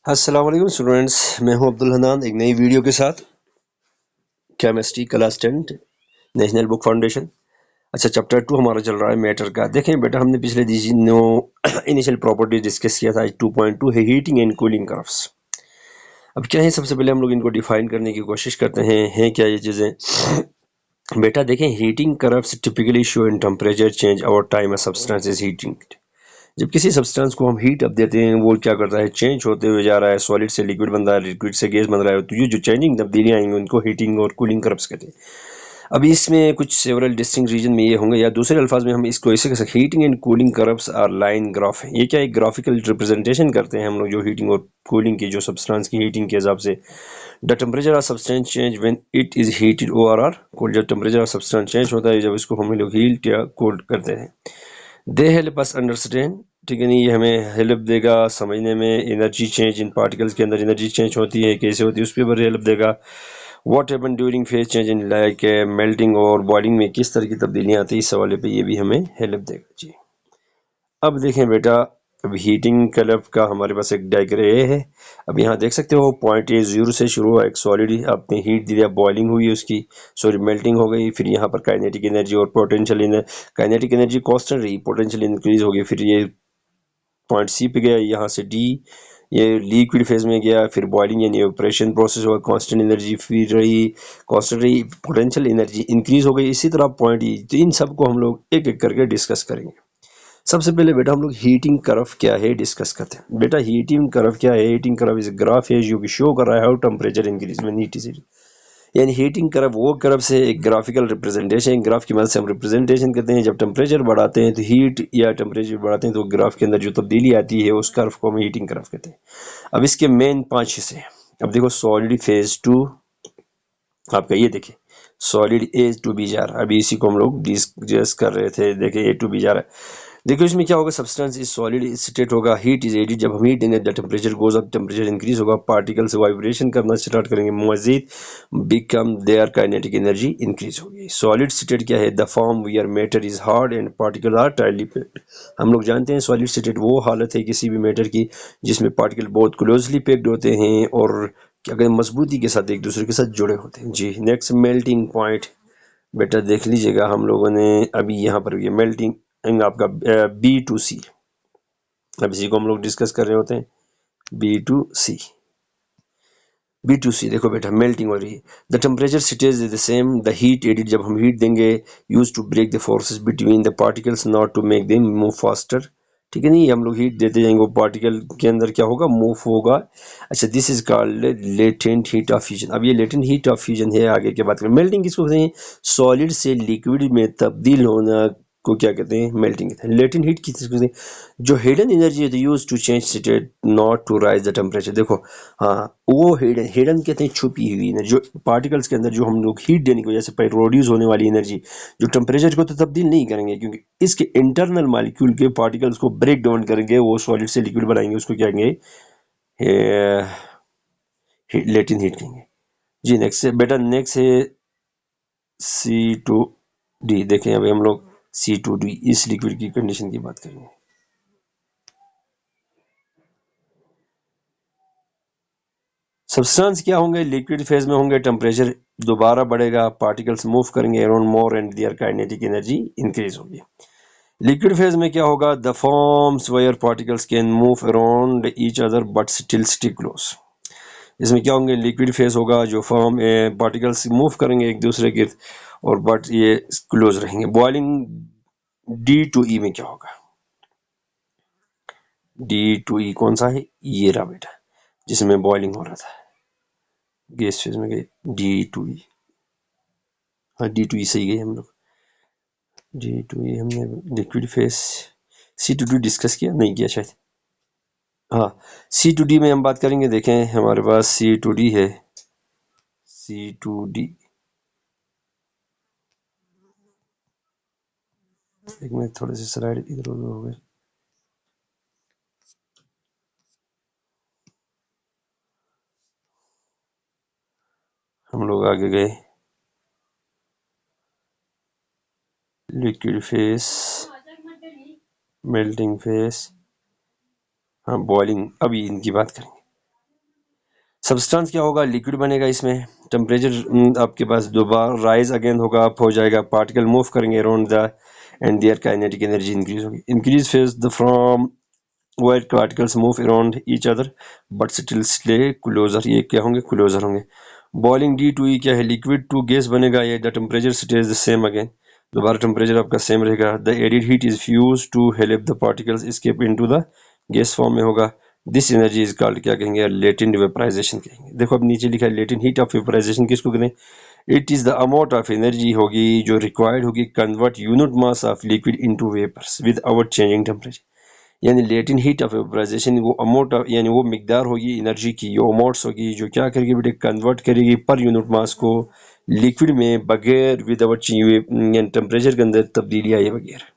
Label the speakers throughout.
Speaker 1: अस्सलाम वालेकुम स्टूडेंट्स, मैं हूं अब्दुल हनान एक नई वीडियो के साथ। Chemistry class 10 national book foundation. अच्छा, चैप्टर 2 हमारा चल रहा है मैटर का। देखें बेटा, हमने पिछले दिनों इनिशियल प्रॉपर्टी डिस्कस किया था। आज 2.2 है हीटिंग एंड कूलिंग कर्व्स। अब क्या है, सबसे पहले हम लोग इनको डिफाइन करने की कोशिश करते हैं क्या ये चीज़ें। बेटा देखें, heating curves typically show in temperature change over time a substance is heating. जब किसी सब्सटेंस को हम हीट अप देते हैं, वो क्या करता है, चेंज होते हुए जा रहा है, सॉलिड से लिक्विड बन रहा है, लिक्विड से गैस बन रहा है। तो ये जो चेंजिंग तब्दीलियां आएंगी उनको हीटिंग और कूलिंग कर्व्स कहते हैं। अब इसमें कुछ सेवरल डिस्टिंक्ट रीजन में ये होंगे, या दूसरे अल्फाज में हम इसको ऐसे कह सकते हैं, heating and cooling curves or line graph है। ये क्या एक ग्राफिकल रिप्रेजेंटेशन करते हैं हम लोग जो हीटिंग और कूलिंग की, जो सब्सटेंस की हीटिंग के हिसाब से। The temperature of substance change when it is heated over or cold. जब टेम्परेचर ऑफ सब्सटेंस चेंज होता है, जब इसको हम लोग हीट या कोल्ड करते हैं। दे हेल्प अस अंडरस्टैंड, ठीक है नहीं, ये हमें हेल्प देगा समझने में। एनर्जी चेंज इन पार्टिकल्स के अंदर एनर्जी चेंज होती है, कैसे होती है, उस पर हेल्प देगा। What happen during phase change in like melting और बॉइलिंग में किस तरह की तब्दीलियां आती है, इस सवाल पे ये भी हमें हेल्प देगा जी। अब देखें बेटा, अब हीटिंग कर्व का हमारे पास एक डायग्राम है। अब यहाँ देख सकते हो, पॉइंट ए 0 से शुरू हुआ, एक सॉलिड आपने हीट दिया, बॉइलिंग हुई उसकी, सॉरी मेल्टिंग हो गई। फिर यहाँ पर काइनेटिक एनर्जी और पोटेंशियल, काइनेटिक एनर्जी कांस्टेंट रही, पोटेंशियल इंक्रीज हो गई। फिर ये पॉइंट सी पे गया, यहाँ से डी, ये लिक्विड फेज में गया। फिर बॉइलिंग यानी ऑपरेशन प्रोसेस हुआ, कांस्टेंट एनर्जी फिर रही, कांस्टेंट रही, पोटेंशियल एनर्जी इंक्रीज हो गई। इसी तरह पॉइंट ई। तो इन सबको हम लोग एक एक करके डिस्कस करेंगे। सबसे पहले बेटा हम लोग हीटिंग कर्व क्या है डिस्कस करते हैं। बेटा हीटिंग कर्व क्या है? हीटिंग कर्व इज ग्राफ है जो कि शो कर रहा है how temperature increase when heat is, यानी हीटिंग कर्व वो कर्व से एक ग्राफिकल रिप्रेजेंटेशन, ग्राफ की मदद से हम रिप्रेजेंटेशन करते हैं। जब टेम्परेचर बढ़ाते हैं तो हीट, या टेम्परेचर बढ़ाते हैं तो ग्राफ के अंदर जो तब्दीली आती है उस कर्व को हम हीटिंग कर्व कहते हैं। अब इसके मेन 5 हिस्से हैं। अब देखो, सॉलिड फेज 2 आपका, ये देखिए सॉलिड ए टू बी जा रहा है। अभी इसी को हम लोग डिस्कस कर रहे थे। देखिए ए टू बी जा रहा है। देखो इसमें क्या होगा, सब्सटेंस इज सॉलिड स्टेट होगा, हीट इज एडिड। जब हम हीट देंगे the temperature goes up, temperature increase होगा, पार्टिकल्स वाइब्रेशन करना स्टार्ट करेंगे, मजीद become their kinetic energy increase होगी। सॉलिड स्टेट क्या है? The form where matter is hard and particle are tightly packed. हम लोग जानते हैं सॉलिड स्टेट वो हालत है किसी भी मैटर की जिसमें पार्टिकल बहुत क्लोजली पैक्ड होते हैं और क्या कहते हैं, मजबूती के साथ एक दूसरे के साथ जुड़े होते हैं जी। Next, melting point. बेटा देख लीजिएगा, हम लोगों ने अभी यहाँ पर ये मेल्टिंग आपका B2C, अब इसी को हम लोग डिस्कस कर रहे होते हैं। B2C, B2C देखो बेटा, मेल्टिंग हो रही है। The temperature stage is the same, the heat added, जब हम हीट देंगे, use to break the forces between the particles not to make them move faster. ठीक है नहीं, हम लोग हीट देते जाएंगे, वो पार्टिकल के अंदर क्या होगा, मूव होगा। अच्छा, this is called latent heat of fusion. अब ये लेटेंट हीट ऑफ फ्यूजन है, आगे के बात करें। मेल्टिंग किसको कहते हैं? सॉलिड से लिक्विड में तब्दील होना को क्या कहते हैं? मेल्टिंग कहते हैं। लेटेंट हीट किसको कहते हैं? जो हिडन एनर्जी है use to change state not to raise the temperature. देखो हाँ, वो हिडन, हिडन कहते हैं छुपी हुई एनर्जी, जो पार्टिकल्स के अंदर जो हम लोग हीट देने की वजह से प्रोड्यूस होने वाली एनर्जी, जो टेम्परेचर को तो तब्दील नहीं करेंगे क्योंकि इसके इंटरनल मॉलिक्यूल के पार्टिकल्स को ब्रेक डाउन करेंगे, वो सॉलिड से लिक्विड बनाएंगे, उसको क्या कहेंगे? लेटेंट हीट कहेंगे जी। नेक्स्ट है बेटा, नेक्स्ट है C2D। देखें अभी हम लोग C2D इस लिक्विड की कंडीशन की बात करेंगे। सब्सटेंस क्या होंगे? लिक्विड फेज में होंगे, टेम्परेचर दोबारा बढ़ेगा, पार्टिकल्स मूव करेंगे around more and their kinetic energy increase होगी। लिक्विड फेज में क्या होगा? The forms where particles can move around each other but still stick close. इसमें क्या होंगे? लिक्विड फेज होगा, जो फॉर्म पार्टिकल्स मूव करेंगे एक दूसरे के, और बट ये क्लोज रहेंगे। बॉइलिंग D2E में क्या होगा? D2E कौन सा है? ये रहा बेटा, जिसमें बॉइलिंग हो रहा था, गैस फेज में गए D2E। हाँ, D2E सही गए हम लोग। D2E हमने लिक्विड फेज। C2D डिस्कस किया नहीं किया शायद। हाँ, C2D में हम बात करेंगे। देखें हमारे पास C2D है, C2D। एक मिनट, थोड़े से स्लाइड इधर उधर हो गए। हम लोग आगे गए, लिक्विड फेस, मेल्टिंग फेस, हाँ बॉइलिंग, अभी इनकी बात करेंगे। सब्सटेंस क्या होगा, लिक्विड बनेगा। इसमें टेम्परेचर आपके पास दोबारा राइज अगेन होगा, अप हो जाएगा, पार्टिकल मूव करेंगे around the and their kinetic energy increase होगी। Increase phase the from white particles move around each other but still stay closer, ये क्या होंगे, क्लोजर होंगे। बॉइलिंग D2E क्या है, लिक्विड टू गैस बनेगा, ये the temperature stage the same again, दोबारा टेम्परेचर आपका सेम रहेगा। The added heat is fuse to help the particles escape into the gas form में होगा। दिस एनर्जी इज कॉल्ड क्या कहेंगे, लेटेंट वेपराइजेशन कहेंगे। देखो अब नीचे लिखा है लेटेंट हीट ऑफ वेपराइजेशन किसको कहते हैं, it is the amount of energy होगी जो रिक्वायर्ड होगी convert unit mass of liquid into vapours without changing temperature. यानी लेटेंट हीट ऑफ वेपराइजेशन वो अमाउंट यानी वो मिकदार होगी एनर्जी की, वो अमाउंट्स होगी जो क्या करेगी बेटे, कन्वर्ट करेगी पर यूनिट मास को लिक्विड में बगैर विदाउट टेम्परेचर के अंदर तब्दीली आए बगैर।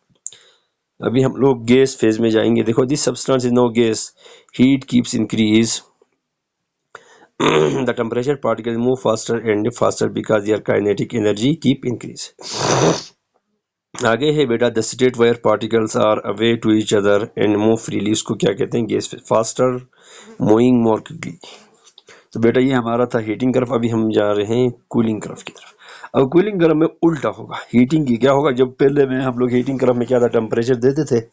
Speaker 1: अभी हम लोग गैस फेज में जाएंगे। देखो this substance is no gas, heat keeps increase the temperature particles move faster and faster because their kinetic energy keep increase। आगे है बेटा the state where particles are away to each other and move freely, इसको क्या कहते हैं, gas faster moving more quickly. तो बेटा ये हमारा था हीटिंग कर्व, अभी हम जा रहे हैं कूलिंग कर्व की तरफ। अब कूलिंग कर्व में उल्टा होगा, हीटिंग की क्या होगा, जब पहले में हम लोग हीटिंग कर्व में क्या था, टेम्परेचर देते थे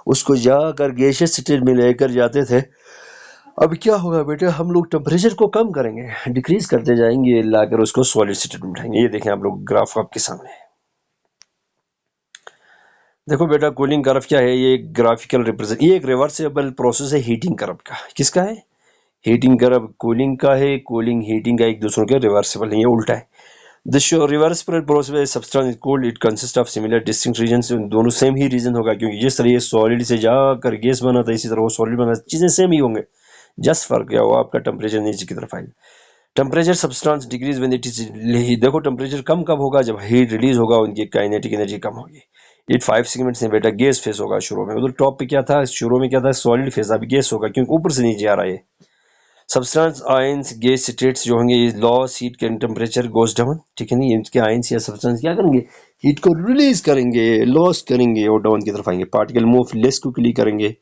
Speaker 1: उसको जाकर गैसियस स्टेट में लेकर जाते थे। अब क्या होगा बेटा, हम लोग टेम्परेचर को कम करेंगे, डिक्रीज करते जाएंगे, लाकर उसको सॉलिड स्टेट में उठाएंगे। ये देखें आप लोग ग्राफ आपके सामने है। देखो बेटा कूलिंग कर्व क्या है, ये ग्राफिकल रिप्रेजेंट, ये एक रिवर्सिबल प्रोसेस है हीटिंग कर्व का। किसका है, हीटिंग कर्व कूलिंग का है, कूलिंग हीटिंग का एक दूसरे के रिवर्सिबल है, ये उल्टा है। This reversible process substance is cooled, it consist of similar distinct regions, दोनों सेम ही रीजन होगा क्योंकि जिस तरह ये सॉलिड से जाकर गैस बना था इसी तरह वो सॉलिड बना, चीजें सेम ही होंगे, जस्ट फर्क क्या हुआ, आपका टेम्परेचर नीचे की तरफ आएगा। Temperature substance decrease when it is, देखो टेम्परेचर कम कब होगा, जब हीट रिलीज होगा, उनकी काइनेटिक एनर्जी कम होगी। इट 5 सेकंड्स में बेटा गैस फेस होगा शुरू में, उधर टॉप पे क्या था, शुरू में क्या था, सॉलिड फेस, अभी गैस होगा क्योंकि ऊपर से नीचे आ रहा है। सब्सटेंस आयंस गैस स्टेट्स जो होंगे, loss heat can temperature goes down, ठीक है नहीं, इनके आयंस या सब्सटेंस क्या करेंगे, हीट को रिलीज करेंगे, लॉस करेंगे और डाउन की तरफ आएंगे। पार्टिकल मूव लेस क्विकली करेंगे,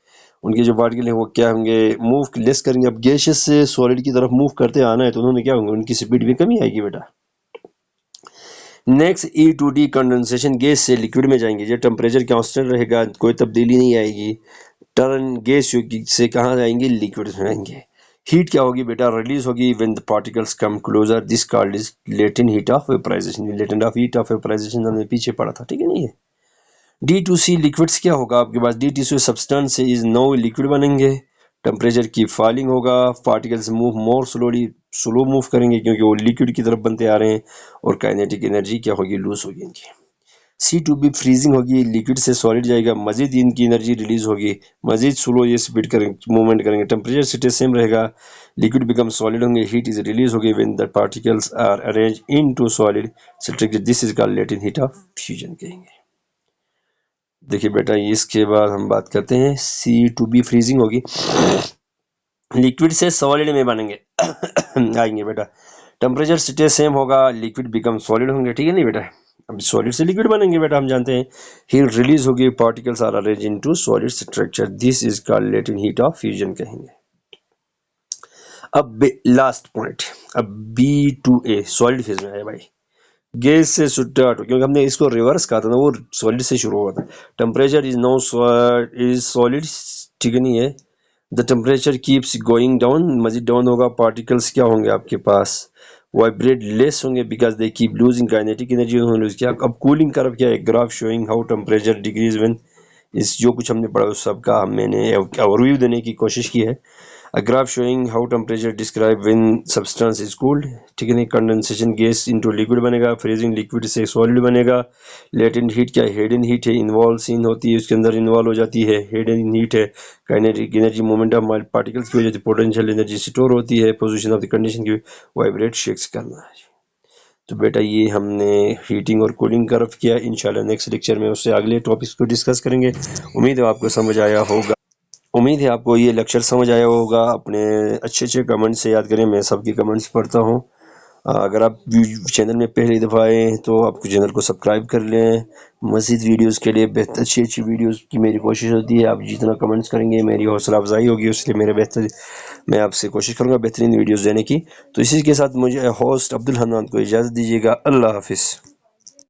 Speaker 1: उनके जो पार्टिकल है वो क्या होंगे, मूव लेस करेंगे। अब गैसेस से सॉलिड की तरफ मूव करते आना है तो उन्होंने क्या होंगे, उनकी स्पीड में कमी आएगी बेटा। नेक्स्ट E2D कंडेंसेशन, गैस से लिक्विड में जाएंगे, जो टेम्परेचर कांस्टेंट रहेगा, कोई तब्दीली नहीं आएगी। टर्न गैस से कहाँ जाएंगे, लिक्विड में आएंगे। हीट क्या होगी बेटा, रिलीज होगी when the particles come closer, this called is latent heat of vaporisation. Latent of heat of vaporisation हमने पीछे पढ़ा था, ठीक है नहीं है। D2C लिक्विड्स क्या होगा आपके पास, D2C substance is no liquid बनेंगे, टेम्परेचर की फॉलिंग होगा, particles move more slowly, slow move करेंगे क्योंकि वो लिक्विड की तरफ बनते आ रहे हैं, और काइनेटिक एनर्जी क्या होगी, लूज होगी इनकी। C2B फ्रीजिंग होगी, लिक्विड से सॉलिड जाएगा, मजीद इनकी एनर्जी रिलीज होगी, मजीद स्लो ये स्पीड करेंगे, मूवमेंट करेंगे, टेम्परेचर स्टेज सेम रहेगा, लिक्विड बिकम सॉलिड होंगे, हीट इज रिलीज होगी when the particles are arrange into solid structure, this is called latent heat of fusion कहेंगे। देखिए बेटा इसके बाद हम बात करते हैं C2B फ्रीजिंग होगी, लिक्विड से सॉलिड में बनेंगे आएंगे बेटा, टेम्परेचर स्टेज सेम होगा, लिक्विड बिकम सॉलिड होंगे, ठीक है नहीं बेटा। अब सॉलिड से लिक्विड बनेंगे बेटा, हम जानते हैं, हीट रिलीज होगी, particles are arrange into solid structure, this is called latent heat of fusion कहेंगे। अब लास्ट पॉइंट, अब B2A सॉलिड फेज में है भाई, गैस से स्टार्ट, क्योंकि हमने इसको रिवर्स कहा था ना, वो सॉलिड से शुरू हुआ था। Temperature is no is solid, ठीक है नहीं है, the temperature keeps going down, मजीद डाउन होगा, पार्टिकल्स क्या होंगे आपके पास, वाइब्रेट लेस होंगे because they keep losing kinetic energy, उन्होंने लूज किया। अब कूलिंग कर्व क्या है, graph showing how temperature decrease when, इस जो कुछ हमने पढ़ा उस सबका मैंने ओवरव्यू देने की कोशिश की है। A graph showing how temperature describe when substance is cooled, ठीक है नहीं, कंडेंसेशन गैस इनटू लिक्विड बनेगा, फ्रीजिंग लिक्विड से सॉलिड बनेगा। लेटेंट हीट क्या है, हिडन हीट है, इन्वॉल्व सीन होती है, उसके अंदर इन्वॉल्व हो जाती है, हिडन हीट है, kinetic energy movement of particles की वजह से पोटेंशियल एनर्जी स्टोर होती है, पोजीशन ऑफ द कंडीशन की वाइब्रेट शेक्स करना है। तो बेटा ये हमने हीटिंग और कूलिंग कर्व किया, इंशाल्लाह नेक्स्ट लेक्चर में उससे अगले टॉपिक्स को डिस्कस करेंगे। उम्मीद है आपको समझ आया होगा, उम्मीद है आपको ये लेक्चर समझ आया होगा। अपने अच्छे कमेंट्स से याद करें, मैं सबके कमेंट्स पढ़ता हूँ अगर आप चैनल में पहली दफ़ा आए हैं तो आप चैनल को सब्सक्राइब कर लें। मज़ीद वीडियोस के लिए बेहतर अच्छी वीडियोस की मेरी कोशिश होती है। आप जितना कमेंट्स करेंगे मेरी हौसला अफजाई होगी, इसलिए मैं आपसे कोशिश करूँगा बेहतरीन वीडियोस देने की। तो इसी के साथ मुझे होस्ट अब्दुल हन्नान को इजाज़त दीजिएगा। अल्लाह हाफिज़।